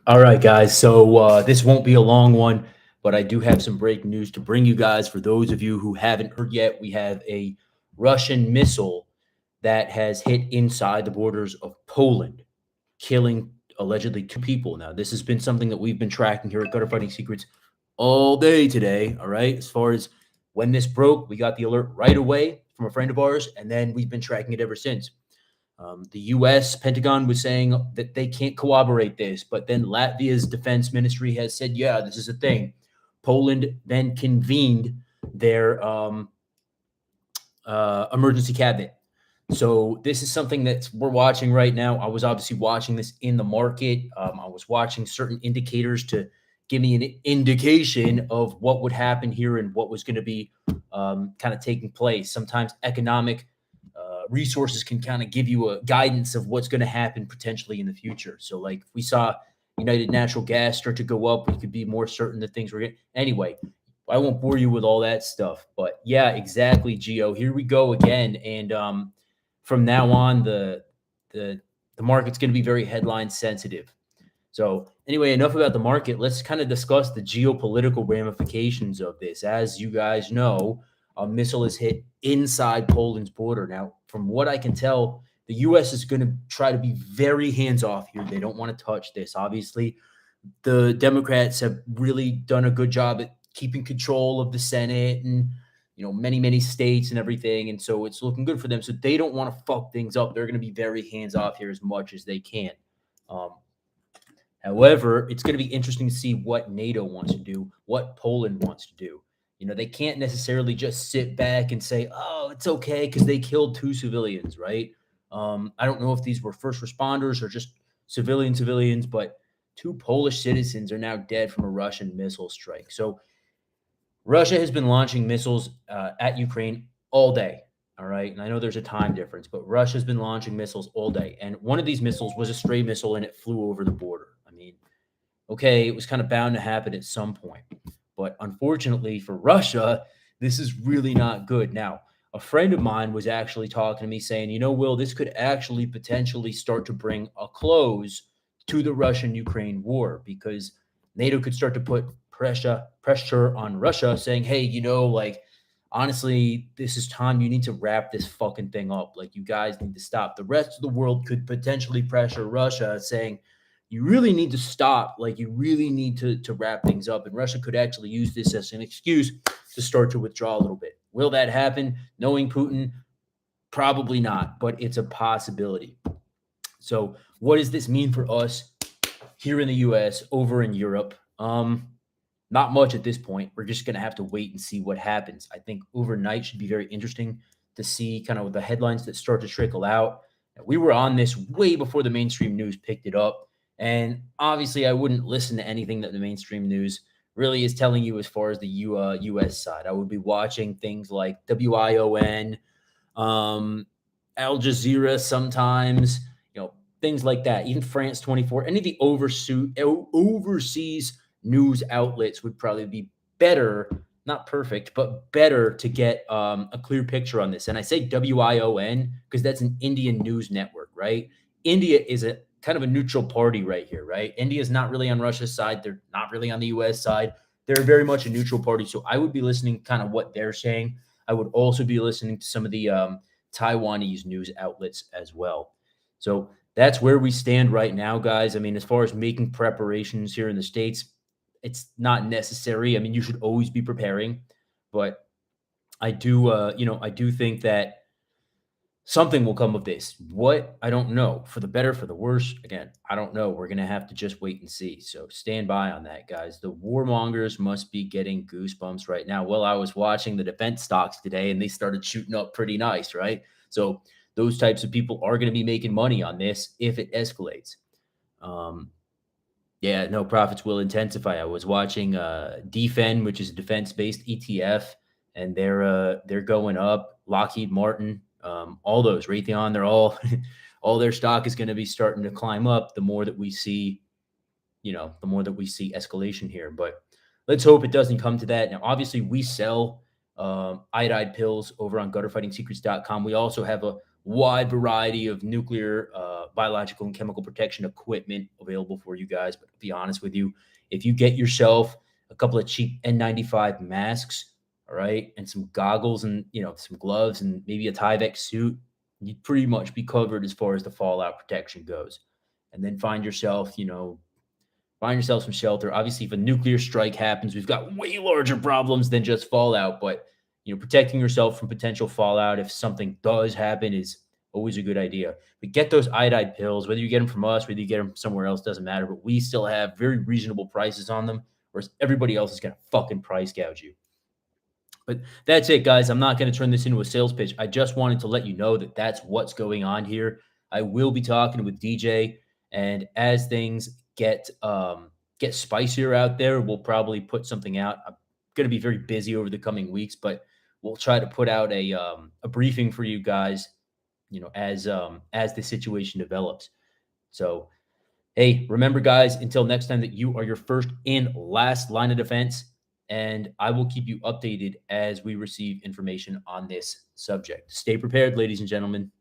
All right, guys. So this won't be a long one, but I do have some breaking news to bring you guys. For those of you who haven't heard yet, we have a Russian missile that has hit inside the borders of Poland, killing allegedly two people. Now, this has been something that we've been tracking here at Gutter Fighting Secrets all day today. All right. As far as when this broke, we got the alert right away from a friend of ours, and then we've been tracking it ever since. The U.S. Pentagon was saying that they can't corroborate this, but then Latvia's defense ministry has said, yeah, this is a thing. Poland then convened their emergency cabinet. So this is something that we're watching right now. I was obviously watching this in the market. I was watching certain indicators to give me an indication of what would happen here and what was going to be kind of taking place. Sometimes economic resources can kind of give you a guidance of what's going to happen potentially in the future. So, like, if we saw United Natural Gas start to go up, we could be more certain that things were getting. Anyway, I won't bore you with all that stuff, but yeah, exactly, Geo. Here we go again, and from now on, the the market's going to be very headline sensitive. So anyway, enough about the market. Let's kind of discuss the geopolitical ramifications of this. As you guys know, a missile is hit inside Poland's border. Now, from what I can tell, the U.S. is going to try to be very hands off here. They don't want to touch this. Obviously, the Democrats have really done a good job at keeping control of the Senate and many states and everything, and so it's looking good for them. So they don't want to fuck things up. They're going to be very hands off here as much as they can. Um, However, it's going to be interesting to see what NATO wants to do, what Poland wants to do. They can't necessarily just sit back and say, "Oh, it's okay," because they killed two civilians, right? I don't know if these were first responders or just civilians, but two Polish citizens are now dead from a Russian missile strike. So Russia has been launching missiles at Ukraine all day. All right. And I know there's a time difference, but Russia's been launching missiles all day. And one of these missiles was a stray missile and it flew over the border. I mean, okay, it was kind of bound to happen at some point. But unfortunately for Russia, this is really not good. Now, a friend of mine was actually talking to me saying, Will, this could actually potentially start to bring a close to the Russian Ukraine war because NATO could start to put pressure on Russia saying, hey, like, honestly, this is time. You need to wrap this fucking thing up. Like, you guys need to stop. The rest of the world could potentially pressure Russia saying, you really need to stop. Like, you really need to wrap things up. And Russia could actually use this as an excuse to start to withdraw a little bit. Will that happen? Knowing Putin, probably not, but it's a possibility. So what does this mean for us here in the US, over in Europe? Not much at this point. We're just going to have to wait and see what happens. I think overnight should be very interesting to see kind of the headlines that start to trickle out. We were on this way before the mainstream news picked it up. And obviously, I wouldn't listen to anything that the mainstream news really is telling you as far as the U.S. side. I would be watching things like WION, Al Jazeera sometimes, things like that. Even France 24, any of the overseas news outlets would probably be better, not perfect, but better to get a clear picture on this. And I say WION because that's an Indian news network, right? India is a kind of a neutral party right here, right? India is not really on Russia's side. They're not really on the U.S. side. They're very much a neutral party. So I would be listening kind of what they're saying. I would also be listening to some of the Taiwanese news outlets as well. So that's where we stand right now, guys. I mean, as far as making preparations here in the States, it's not necessary. I mean, you should always be preparing, but I do, I do think that something will come of this. What? I don't know. For the better, for the worse. Again, I don't know. We're going to have to just wait and see. So stand by on that, guys. The warmongers must be getting goosebumps right now. Well, I was watching the defense stocks today and they started shooting up pretty nice, right? So those types of people are going to be making money on this if it escalates. Yeah, no, profits will intensify. I was watching DFEN, which is a defense-based ETF, and they're going up. Lockheed Martin, all those, Raytheon, they're all all their stock is going to be starting to climb up the more that we see, the more that we see escalation here. But let's hope it doesn't come to that. Now, obviously, we sell iodide pills over on gutterfightingsecrets.com. We also have a wide variety of nuclear, biological, and chemical protection equipment available for you guys. But to be honest with you, if you get yourself a couple of cheap N95 masks, all right, and some goggles and some gloves and maybe a Tyvek suit, you'd pretty much be covered as far as the fallout protection goes. And then find yourself some shelter. Obviously, if a nuclear strike happens, we've got way larger problems than just fallout. But protecting yourself from potential fallout if something does happen is always a good idea. But get those iodide pills, whether you get them from us, whether you get them somewhere else, doesn't matter. But we still have very reasonable prices on them, whereas everybody else is gonna fucking price gouge you. But that's it, guys. I'm not going to turn this into a sales pitch. I just wanted to let you know that that's what's going on here. I will be talking with DJ, and as things get spicier out there, we'll probably put something out. I'm going to be very busy over the coming weeks, but we'll try to put out a briefing for you guys, as the situation develops. So hey, remember, guys, until next time, that you are your first and last line of defense. And I will keep you updated as we receive information on this subject. Stay prepared, ladies and gentlemen.